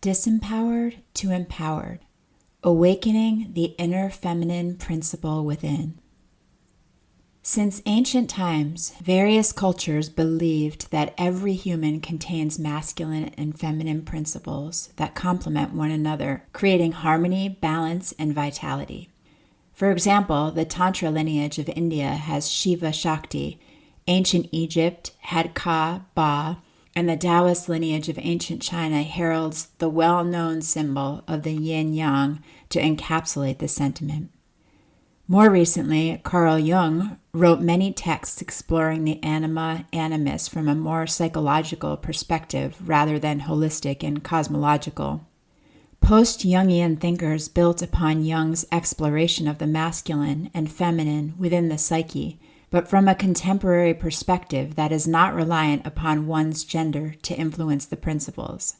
Disempowered to empowered, awakening the inner feminine principle within. Since ancient times, various cultures believed that every human contains masculine and feminine principles that complement one another, creating harmony, balance, and vitality. For example, the Tantra lineage of India has Shiva Shakti, ancient Egypt had Ka, Ba, and the Taoist lineage of ancient China heralds the well-known symbol of the yin-yang to encapsulate the sentiment. More recently, Carl Jung wrote many texts exploring the anima animus from a more psychological perspective rather than holistic and cosmological. Post-Jungian thinkers built upon Jung's exploration of the masculine and feminine within the psyche, but from a contemporary perspective that is not reliant upon one's gender to influence the principles.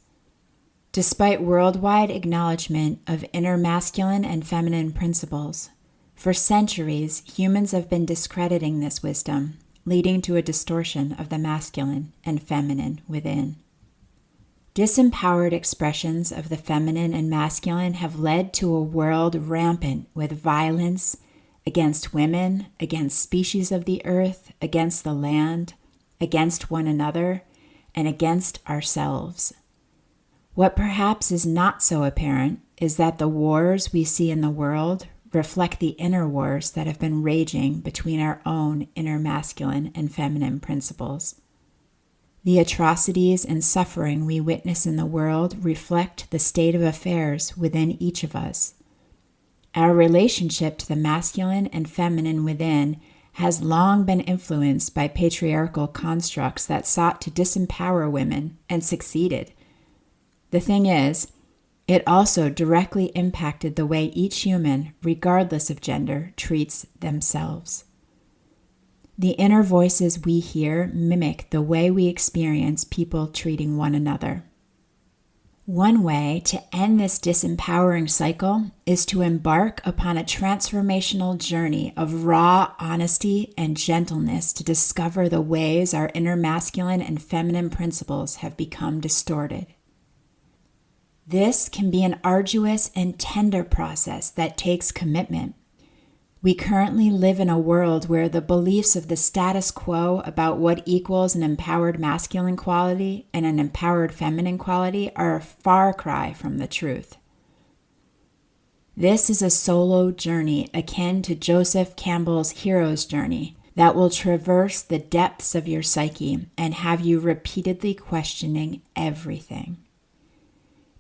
Despite worldwide acknowledgement of inner masculine and feminine principles, for centuries humans have been discrediting this wisdom, leading to a distortion of the masculine and feminine within. Disempowered expressions of the feminine and masculine have led to a world rampant with violence against women, against species of the earth, against the land, against one another, and against ourselves. What perhaps is not so apparent is that the wars we see in the world reflect the inner wars that have been raging between our own inner masculine and feminine principles. The atrocities and suffering we witness in the world reflect the state of affairs within each of us. Our relationship to the masculine and feminine within has long been influenced by patriarchal constructs that sought to disempower women and succeeded. The thing is, it also directly impacted the way each human, regardless of gender, treats themselves. The inner voices we hear mimic the way we experience people treating one another. One way to end this disempowering cycle is to embark upon a transformational journey of raw honesty and gentleness to discover the ways our inner masculine and feminine principles have become distorted. This can be an arduous and tender process that takes commitment. We currently live in a world where the beliefs of the status quo about what equals an empowered masculine quality and an empowered feminine quality are a far cry from the truth. This is a solo journey akin to Joseph Campbell's hero's journey that will traverse the depths of your psyche and have you repeatedly questioning everything.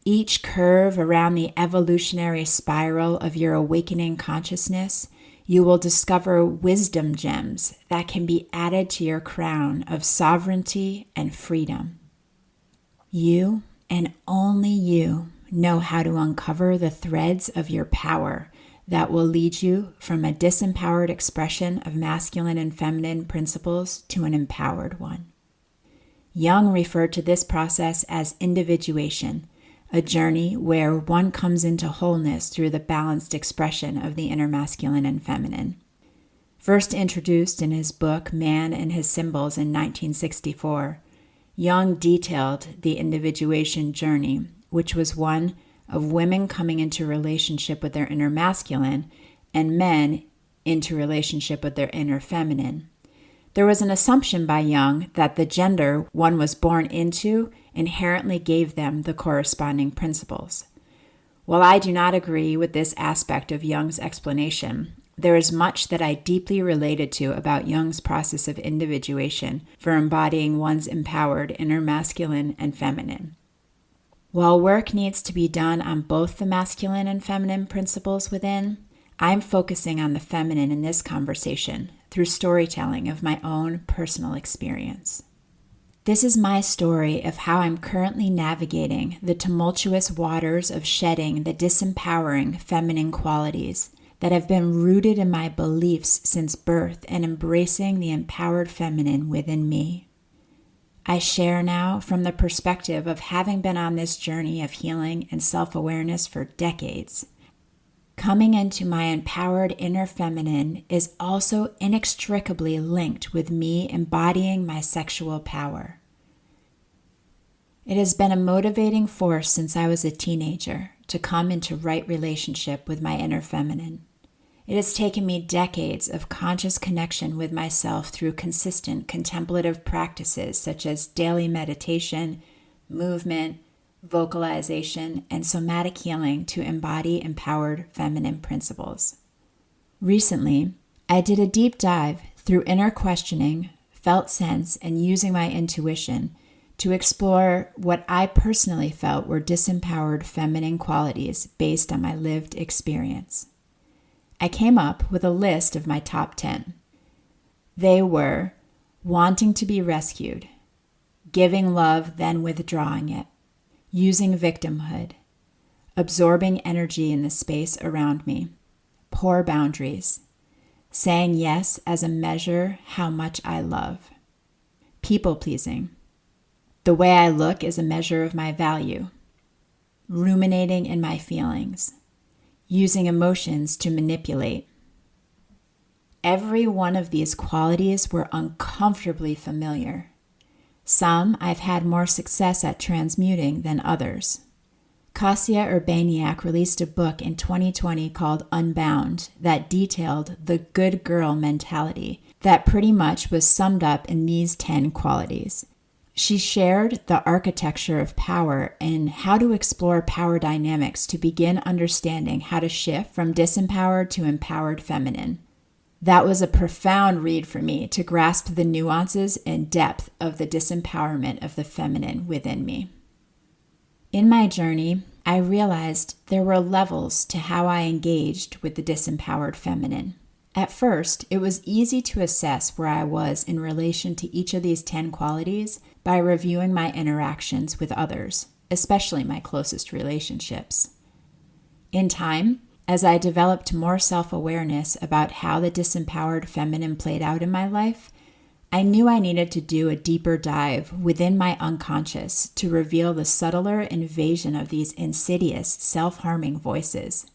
Each curve around the evolutionary spiral of your awakening consciousness, you will discover wisdom gems that can be added to your crown of sovereignty and freedom. You, and only you, know how to uncover the threads of your power that will lead you from a disempowered expression of masculine and feminine principles to an empowered one. Jung referred to this process as individuation, a journey where one comes into wholeness through the balanced expression of the inner masculine and feminine. First introduced in his book Man and His Symbols in 1964, Jung detailed the individuation journey, which was one of women coming into relationship with their inner masculine and men into relationship with their inner feminine. There was an assumption by Jung that the gender one was born into inherently gave them the corresponding principles. While I do not agree with this aspect of Jung's explanation, there is much that I deeply related to about Jung's process of individuation for embodying one's empowered inner masculine and feminine. While work needs to be done on both the masculine and feminine principles within, I'm focusing on the feminine in this conversation through storytelling of my own personal experience. This is my story of how I'm currently navigating the tumultuous waters of shedding the disempowering feminine qualities that have been rooted in my beliefs since birth and embracing the empowered feminine within me. I share now from the perspective of having been on this journey of healing and self-awareness for decades. Coming into my empowered inner feminine is also inextricably linked with me embodying my sexual power. It has been a motivating force since I was a teenager to come into right relationship with my inner feminine. It has taken me decades of conscious connection with myself through consistent contemplative practices such as daily meditation, movement, vocalization, and somatic healing to embody empowered feminine principles. Recently, I did a deep dive through inner questioning, felt sense, and using my intuition to explore what I personally felt were disempowered feminine qualities based on my lived experience. I came up with a list of my top 10. They were wanting to be rescued, giving love then withdrawing it, using victimhood, absorbing energy in the space around me, poor boundaries, saying yes as a measure how much I love, people-pleasing, the way I look is a measure of my value, ruminating in my feelings, using emotions to manipulate. Every one of these qualities were uncomfortably familiar. Some I've had more success at transmuting than others. Kasia Urbaniak released a book in 2020 called Unbound that detailed the good girl mentality that pretty much was summed up in these 10 qualities. She shared the architecture of power and how to explore power dynamics to begin understanding how to shift from disempowered to empowered feminine. That was a profound read for me to grasp the nuances and depth of the disempowerment of the feminine within me. In my journey, I realized there were levels to how I engaged with the disempowered feminine. At first, it was easy to assess where I was in relation to each of these 10 qualities by reviewing my interactions with others, especially my closest relationships. In time, as I developed more self-awareness about how the disempowered feminine played out in my life, I knew I needed to do a deeper dive within my unconscious to reveal the subtler invasion of these insidious, self-harming voices.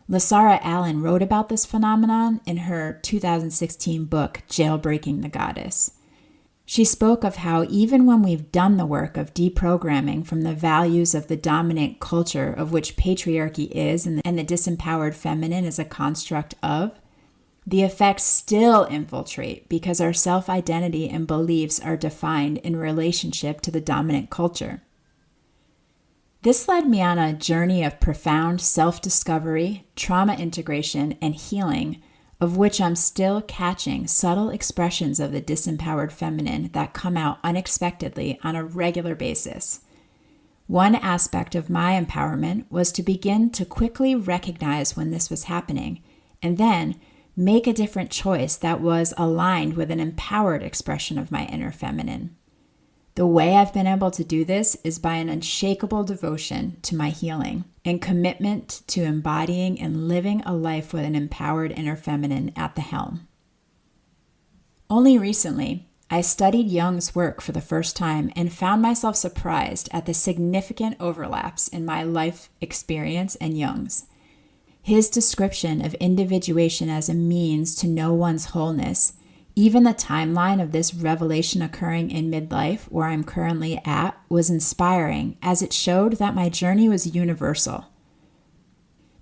Lasara Allen wrote about this phenomenon in her 2016 book, Jailbreaking the Goddess. She spoke of how even when we've done the work of deprogramming from the values of the dominant culture of which patriarchy is and the disempowered feminine is a construct of, the effects still infiltrate because our self-identity and beliefs are defined in relationship to the dominant culture. This led me on a journey of profound self-discovery, trauma integration, and healing, of which I'm still catching subtle expressions of the disempowered feminine that come out unexpectedly on a regular basis. One aspect of my empowerment was to begin to quickly recognize when this was happening, and then make a different choice that was aligned with an empowered expression of my inner feminine. The way I've been able to do this is by an unshakable devotion to my healing and commitment to embodying and living a life with an empowered inner feminine at the helm. Only recently, I studied Jung's work for the first time and found myself surprised at the significant overlaps in my life experience and Jung's. His description of individuation as a means to know one's wholeness, even the timeline of this revelation occurring in midlife, where I'm currently at, was inspiring as it showed that my journey was universal.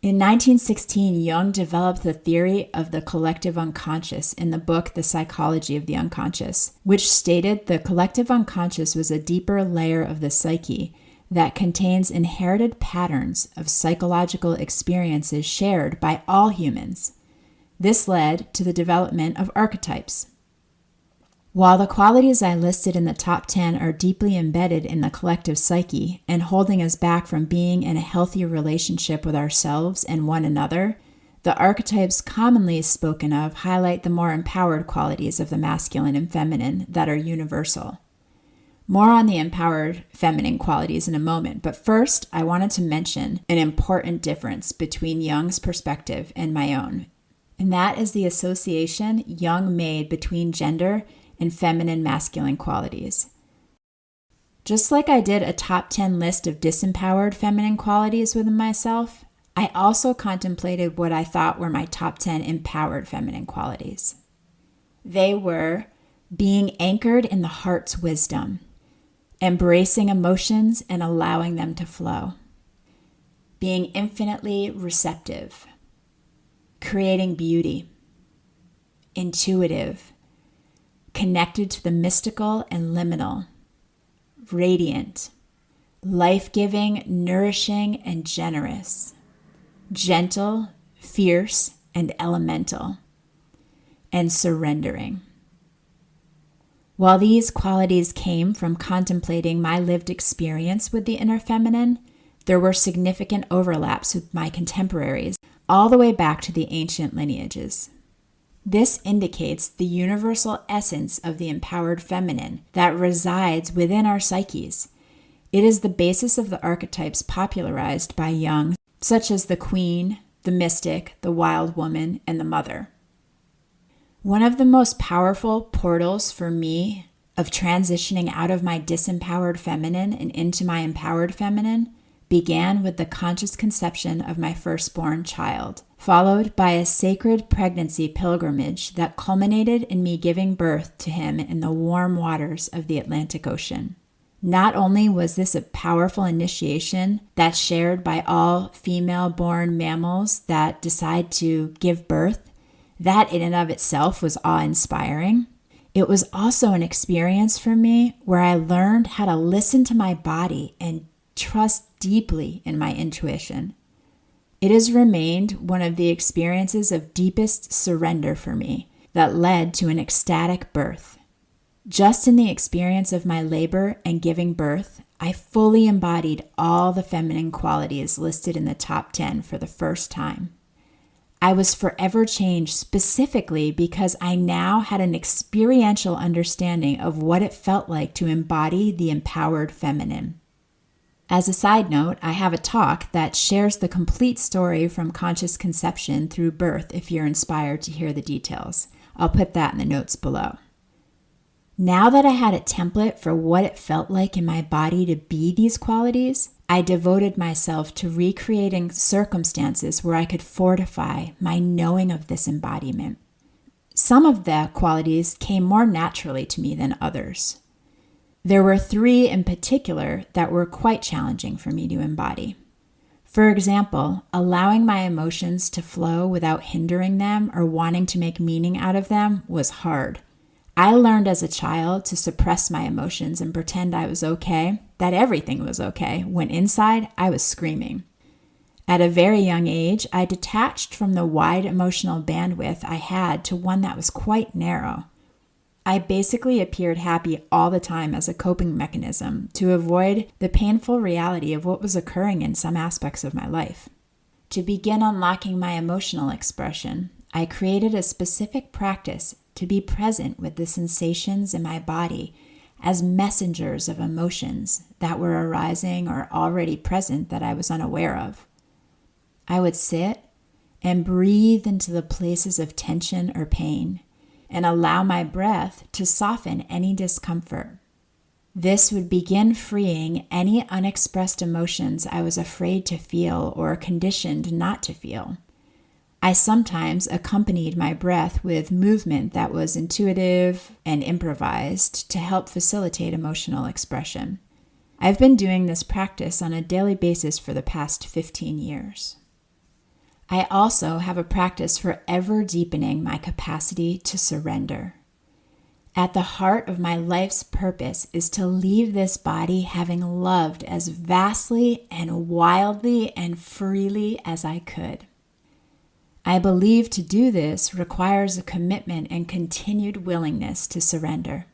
In 1916, Jung developed the theory of the collective unconscious in the book The Psychology of the Unconscious, which stated the collective unconscious was a deeper layer of the psyche that contains inherited patterns of psychological experiences shared by all humans. This led to the development of archetypes. While the qualities I listed in the top 10 are deeply embedded in the collective psyche and holding us back from being in a healthy relationship with ourselves and one another, the archetypes commonly spoken of highlight the more empowered qualities of the masculine and feminine that are universal. More on the empowered feminine qualities in a moment, but first I wanted to mention an important difference between Jung's perspective and my own. And that is the association Jung made between gender and feminine masculine qualities. Just like I did a top 10 list of disempowered feminine qualities within myself, I also contemplated what I thought were my top 10 empowered feminine qualities. They were being anchored in the heart's wisdom, embracing emotions and allowing them to flow, being infinitely receptive, creating beauty, intuitive, connected to the mystical and liminal, radiant, life-giving, nourishing, and generous, gentle, fierce, and elemental, and surrendering. While these qualities came from contemplating my lived experience with the inner feminine, there were significant overlaps with my contemporaries, all the way back to the ancient lineages. This indicates the universal essence of the empowered feminine that resides within our psyches. It is the basis of the archetypes popularized by Jung, such as the queen, the mystic, the wild woman, and the mother. One of the most powerful portals for me of transitioning out of my disempowered feminine and into my empowered feminine began with the conscious conception of my firstborn child, followed by a sacred pregnancy pilgrimage that culminated in me giving birth to him in the warm waters of the Atlantic Ocean. Not only was this a powerful initiation that's shared by all female-born mammals that decide to give birth, that in and of itself was awe-inspiring. It was also an experience for me where I learned how to listen to my body and trust deeply in my intuition. It has remained one of the experiences of deepest surrender for me that led to an ecstatic birth. Just in the experience of my labor and giving birth, I fully embodied all the feminine qualities listed in the top 10 for the first time. I was forever changed specifically because I now had an experiential understanding of what it felt like to embody the empowered feminine. As a side note, I have a talk that shares the complete story from conscious conception through birth if you're inspired to hear the details. I'll put that in the notes below. Now that I had a template for what it felt like in my body to be these qualities, I devoted myself to recreating circumstances where I could fortify my knowing of this embodiment. Some of the qualities came more naturally to me than others. There were 3 in particular that were quite challenging for me to embody. For example, allowing my emotions to flow without hindering them or wanting to make meaning out of them was hard. I learned as a child to suppress my emotions and pretend I was okay, that everything was okay, when inside I was screaming. At a very young age, I detached from the wide emotional bandwidth I had to one that was quite narrow. I basically appeared happy all the time as a coping mechanism to avoid the painful reality of what was occurring in some aspects of my life. To begin unlocking my emotional expression, I created a specific practice to be present with the sensations in my body as messengers of emotions that were arising or already present that I was unaware of. I would sit and breathe into the places of tension or pain and allow my breath to soften any discomfort. This would begin freeing any unexpressed emotions I was afraid to feel or conditioned not to feel. I sometimes accompanied my breath with movement that was intuitive and improvised to help facilitate emotional expression. I've been doing this practice on a daily basis for the past 15 years. I also have a practice for ever deepening my capacity to surrender. At the heart of my life's purpose is to leave this body having loved as vastly and wildly and freely as I could. I believe to do this requires a commitment and continued willingness to surrender.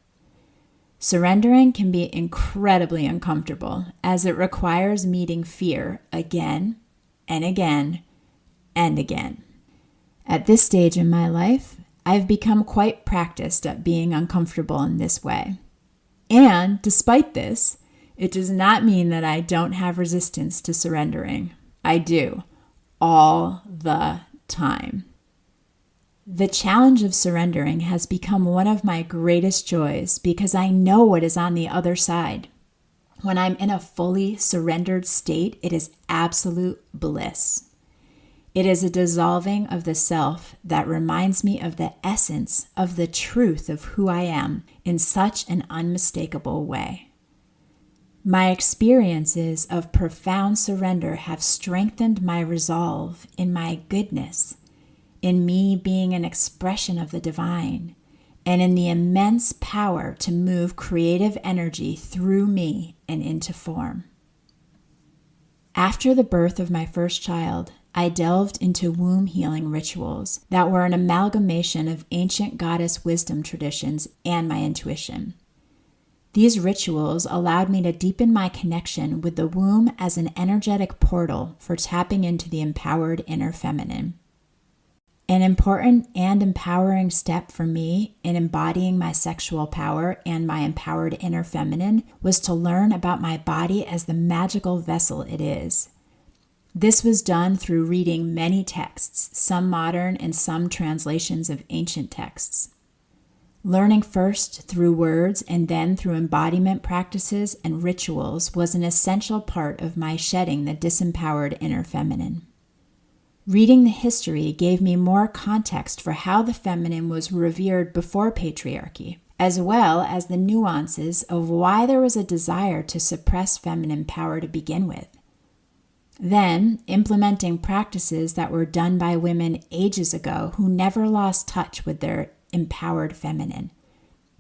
Surrendering can be incredibly uncomfortable as it requires meeting fear again and again and again. At this stage in my life, I've become quite practiced at being uncomfortable in this way. And despite this, it does not mean that I don't have resistance to surrendering. I do, all the time. The challenge of surrendering has become one of my greatest joys because I know what is on the other side. When I'm in a fully surrendered state, it is absolute bliss. It is a dissolving of the self that reminds me of the essence of the truth of who I am in such an unmistakable way. My experiences of profound surrender have strengthened my resolve in my goodness, in me being an expression of the divine, and in the immense power to move creative energy through me and into form. After the birth of my first child, I delved into womb healing rituals that were an amalgamation of ancient goddess wisdom traditions and my intuition. These rituals allowed me to deepen my connection with the womb as an energetic portal for tapping into the empowered inner feminine. An important and empowering step for me in embodying my sexual power and my empowered inner feminine was to learn about my body as the magical vessel it is. This was done through reading many texts, some modern and some translations of ancient texts. Learning first through words and then through embodiment practices and rituals was an essential part of my shedding the disempowered inner feminine. Reading the history gave me more context for how the feminine was revered before patriarchy, as well as the nuances of why there was a desire to suppress feminine power to begin with. Then, implementing practices that were done by women ages ago who never lost touch with their empowered feminine.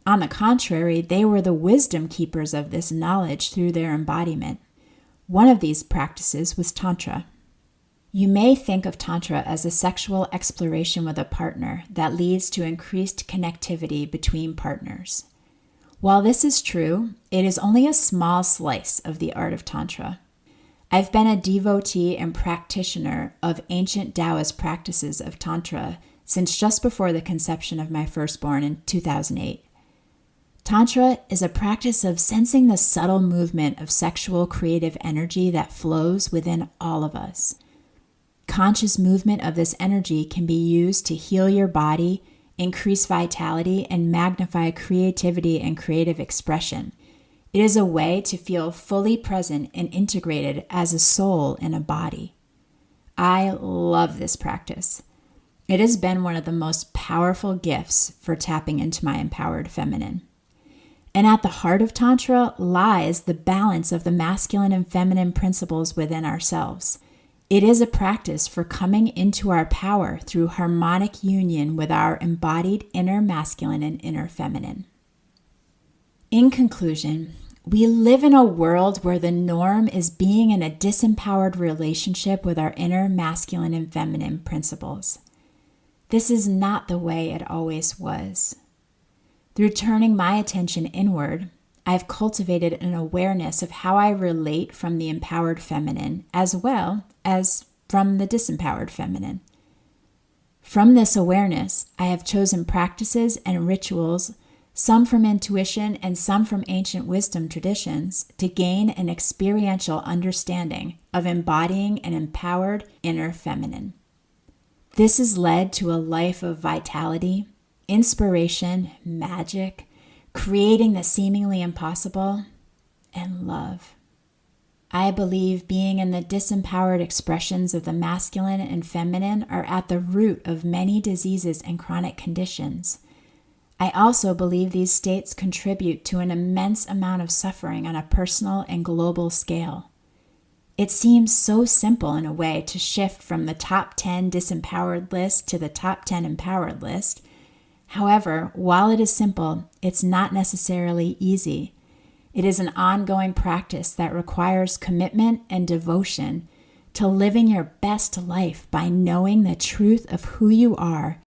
On the contrary, they were the wisdom keepers of this knowledge through their embodiment. One of these practices was Tantra. You may think of Tantra as a sexual exploration with a partner that leads to increased connectivity between partners. While this is true, it is only a small slice of the art of Tantra. I've been a devotee and practitioner of ancient Taoist practices of Tantra since just before the conception of my firstborn in 2008. Tantra is a practice of sensing the subtle movement of sexual creative energy that flows within all of us. Conscious movement of this energy can be used to heal your body, increase vitality, and magnify creativity and creative expression. It is a way to feel fully present and integrated as a soul in a body. I love this practice. It has been one of the most powerful gifts for tapping into my empowered feminine. And at the heart of Tantra lies the balance of the masculine and feminine principles within ourselves. It is a practice for coming into our power through harmonic union with our embodied inner masculine and inner feminine. In conclusion, we live in a world where the norm is being in a disempowered relationship with our inner masculine and feminine principles. This is not the way it always was. Through turning my attention inward, I've cultivated an awareness of how I relate from the empowered feminine as well as from the disempowered feminine. From this awareness, I have chosen practices and rituals, some from intuition and some from ancient wisdom traditions, to gain an experiential understanding of embodying an empowered inner feminine. This has led to a life of vitality, inspiration, magic, creating the seemingly impossible, and love. I believe being in the disempowered expressions of the masculine and feminine are at the root of many diseases and chronic conditions. I also believe these states contribute to an immense amount of suffering on a personal and global scale. It seems so simple in a way to shift from the top 10 disempowered list to the top 10 empowered list. However, while it is simple, it's not necessarily easy. It is an ongoing practice that requires commitment and devotion to living your best life by knowing the truth of who you are